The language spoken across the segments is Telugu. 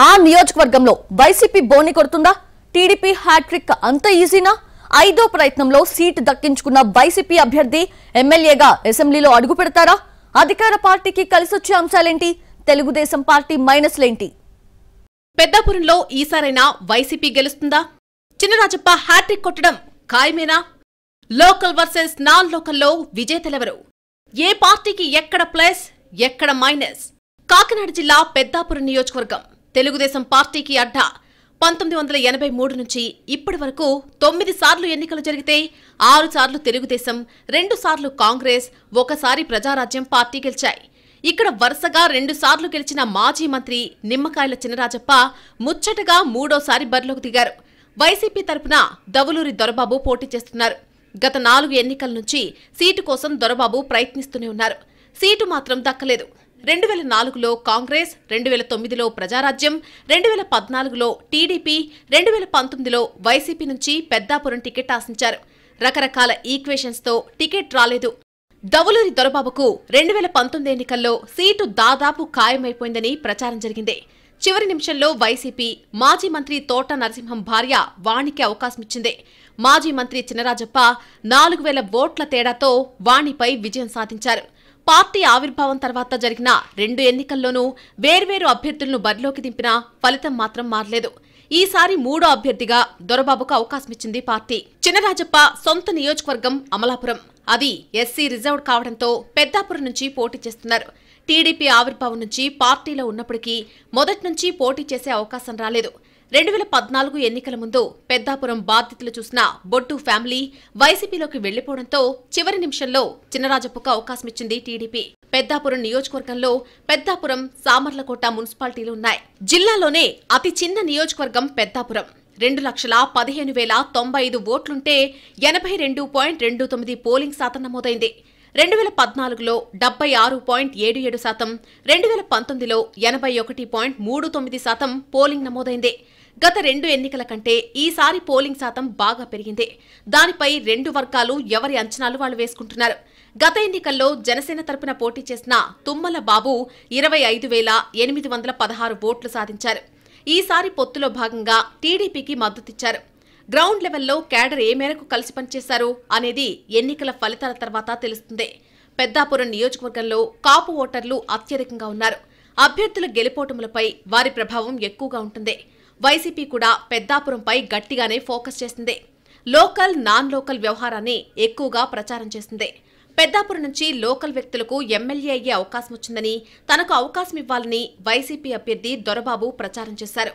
ఆ నియోజకవర్గంలో వైసీపీ బోని కొడుతుందా? టీడీపీ హ్యాట్రిక్ అంత ఈజీనా? ఐదో ప్రయత్నంలో సీటు దక్కించుకున్న వైసీపీ అభ్యర్థి ఎమ్మెల్యేగా అసెంబ్లీలో అడుగు పెడతారా? అధికార పార్టీకి కలిసొచ్చే అంశాలేంటి? తెలుగుదేశం పార్టీ మైనస్లేంటి? పెద్దాపురంలో ఈసారైనా వైసీపీ గెలుస్తుందా? చినరాజప్ప హ్యాట్రిక్ కొట్టడం ఖాయమేనా? లోకల్ వర్సెస్ నాన్ లోకల్లో విజేతలెవరు? ఏ పార్టీకి ఎక్కడ ప్లస్, ఎక్కడ మైనస్? కాకినాడ జిల్లా పెద్దాపురం నియోజకవర్గం తెలుగుదేశం పార్టీకి అడ్డా. 1983 నుంచి ఇప్పటి వరకు 9 సార్లు ఎన్నికలు జరిగితే 6 సార్లు తెలుగుదేశం, 2 సార్లు కాంగ్రెస్, 1 సారి ప్రజారాజ్యం పార్టీ గెలిచాయి. ఇక్కడ వరుసగా 2 సార్లు గెలిచిన మాజీ మంత్రి నిమ్మకాయల చినరాజప్ప ముచ్చటగా 3వసారి బరిలోకి దిగారు. వైసీపీ తరపున దవులూరి దొరబాబు పోటీ చేస్తున్నారు. గత 4 ఎన్నికల నుంచి సీటు కోసం దొరబాబు ప్రయత్నిస్తూనే ఉన్నారు. సీటు మాత్రం దక్కలేదు. 2004లో కాంగ్రెస్, 2009లో ప్రజారాజ్యం, 2014లో టీడీపీ, 2019లో వైసీపీ నుంచి పెద్దాపురం టికెట్ ఆశించారు. రకరకాల ఈక్వేషన్స్తో టికెట్ రాలేదు. దవులూరి దొరబాబుకు 2019 ఎన్నికల్లో సీటు దాదాపు ఖాయమైపోయిందని ప్రచారం జరిగింది. చివరి నిమిషంలో వైసీపీ మాజీ మంత్రి తోట నరసింహం భార్య వాణికి అవకాశమిచ్చింది. మాజీ మంత్రి చినరాజప్ప 4000 ఓట్ల తేడాతో వాణిపై విజయం సాధించారు. పార్టీ ఆవిర్భావం తర్వాత జరిగిన 2 ఎన్నికల్లోనూ వేర్వేరు అభ్యర్థులను బరిలోకి దింపినా ఫలితం మాత్రం మారలేదు. ఈసారి 3వ అభ్యర్థిగా దొరబాబుకు అవకాశమిచ్చింది పార్టీ. చినరాజప్ప సొంత నియోజకవర్గం అమలాపురం. అది ఎస్సీ రిజర్వ్డ్ కావడంతో పెద్దాపురం నుంచి పోటీ చేస్తున్నారు. టీడీపీ ఆవిర్భావం నుంచి పార్టీలో ఉన్నప్పటికీ మొదట్నుంచి పోటీ చేసే అవకాశం రాలేదు. 2014 ఎన్నికల ముందు పెద్దాపురం బాధ్యతలు చూసిన బొట్టు ఫ్యామిలీ వైసీపీలోకి వెళ్లిపోవడంతో చివరి నిమిషంలో చినరాజప్పకు అవకాశమిచ్చింది టీడీపీ. పెద్దాపురం నియోజకవర్గంలో పెద్దాపురం, సామర్లకోట మున్సిపాలిటీలు ఉన్నాయి. జిల్లాలోనే అతి చిన్న నియోజకవర్గం పెద్దాపురం. 2,15,095 ఓట్లుంటే 82.29 పోలింగ్ శాతం నమోదైంది. 2014లో 76.77%, 2019లో 81.39% పోలింగ్ నమోదైంది. గత 2 ఎన్నికల కంటే ఈసారి పోలింగ్ శాతం బాగా పెరిగింది. దానిపై 2 వర్గాలు ఎవరి అంచనాలు వాళ్ళు వేసుకుంటున్నారు. గత ఎన్నికల్లో జనసేన తరపున పోటీ చేసిన తుమ్మల బాబు 25,816 ఓట్లు సాధించారు. ఈసారి పొత్తులో భాగంగా టీడీపీకి మద్దతిచ్చారు. గ్రౌండ్ లెవెల్లో కేడర్ ఏ మేరకు కలిసి పనిచేశారు అనేది ఎన్నికల ఫలితాల తర్వాత తెలుస్తుంది. పెద్దాపురం నియోజకవర్గంలో కాపు ఓటర్లు అత్యధికంగా ఉన్నారు. అభ్యర్థుల గెలుపోటములపై వారి ప్రభావం ఎక్కువగా ఉంటుంది. వైసీపీ కూడా పెద్దాపురంపై గట్టిగానే ఫోకస్ చేస్తుంది. లోకల్, నాన్ లోకల్ వ్యవహారాన్ని ఎక్కువగా ప్రచారం చేస్తుంది. పెద్దాపురం నుంచి లోకల్ వ్యక్తులకు ఎమ్మెల్యే అయ్యే అవకాశం వచ్చిందని, తనకు అవకాశం ఇవ్వాలని వైసీపీ అభ్యర్థి దొరబాబు ప్రచారం చేశారు.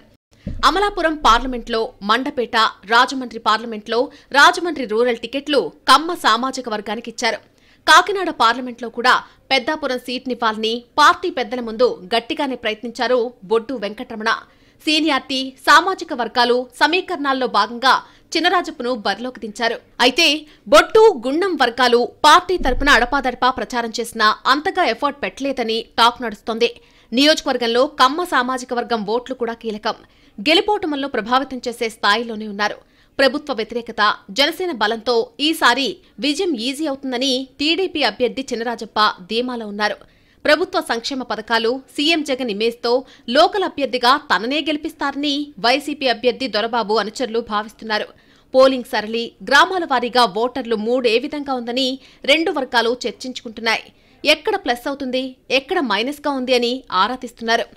అమలాపురం పార్లమెంట్లో మండపేట, రాజమండ్రి పార్లమెంట్లో రాజమండ్రి రూరల్ టికెట్లు కమ్మ సామాజిక వర్గానికి ఇచ్చారు. కాకినాడ పార్లమెంట్లో కూడా పెద్దాపురం సీట్నివ్వాలని పార్టీ పెద్దల ముందు గట్టిగానే ప్రయత్నించారు బొడ్డు వెంకటరమణ. సీనియారిటీ, సామాజిక వర్గాలు సమీకరణాల్లో భాగంగా చినరాజప్పను బరిలోకి దించారు. అయితే బొట్టు, గుండం వర్గాలు పార్టీ తరపున అడపాదడపా ప్రచారం చేసినా అంతగా ఎఫర్ట్ పెట్టలేదని టాక్ నడుస్తోంది. నియోజకవర్గంలో కమ్మ సామాజిక వర్గం ఓట్లు కూడా కీలకం. గెలుపోటములను ప్రభావితం చేసే స్థాయిలోనే ఉన్నారు. ప్రభుత్వ వ్యతిరేకత, జనసేన బలంతో ఈసారి విజయం ఈజీ అవుతుందని టీడీపీ అభ్యర్థి చినరాజప్ప ధీమాలో ఉన్నారు. ప్రభుత్వ సంక్షేమ పథకాలు, సీఎం జగన్ ఇమేజ్తో లోకల్ అభ్యర్థిగా తననే గెలిపిస్తారని వైసీపీ అభ్యర్థి దొరబాబు అనుచరులు భావిస్తున్నారు. పోలింగ్ సరళి, గ్రామాల వారీగా ఓటర్లు మూడ్ ఏ విధంగా ఉందని 2 వర్గాలు చర్చించుకుంటున్నాయి. ఎక్కడ ప్లస్ అవుతుంది, ఎక్కడ మైనస్గా ఉంది అని ఆరా తీస్తున్నారు.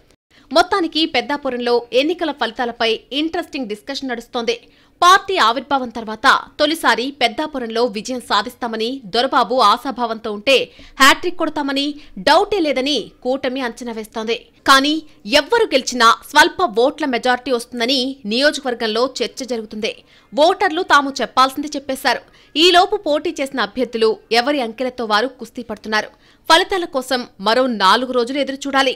మొత్తానికి పెద్దాపురంలో ఎన్నికల ఫలితాలపై ఇంట్రెస్టింగ్ డిస్కషన్ నడుస్తోంది. పార్టీ ఆవిర్భావం తర్వాత తొలిసారి పెద్దాపురంలో విజయం సాధిస్తామని దొరబాబు ఆశాభావంతో ఉంటే హ్యాట్రిక్ కొడతామని డౌటే లేదని కూటమి అంచనా వేస్తోంది. కానీ ఎవ్వరు గెలిచినా స్వల్ప ఓట్ల మెజారిటీ వస్తుందని నియోజకవర్గంలో చర్చ జరుగుతుంది. ఓటర్లు తాము చెప్పాల్సింది చెప్పేశారు. ఈలోపు పోటీ చేసిన అభ్యర్థులు ఎవరి అంకెలతో వారు కుస్తీ పడుతున్నారు. ఫలితాల కోసం మరో 4 రోజులు ఎదురుచూడాలి.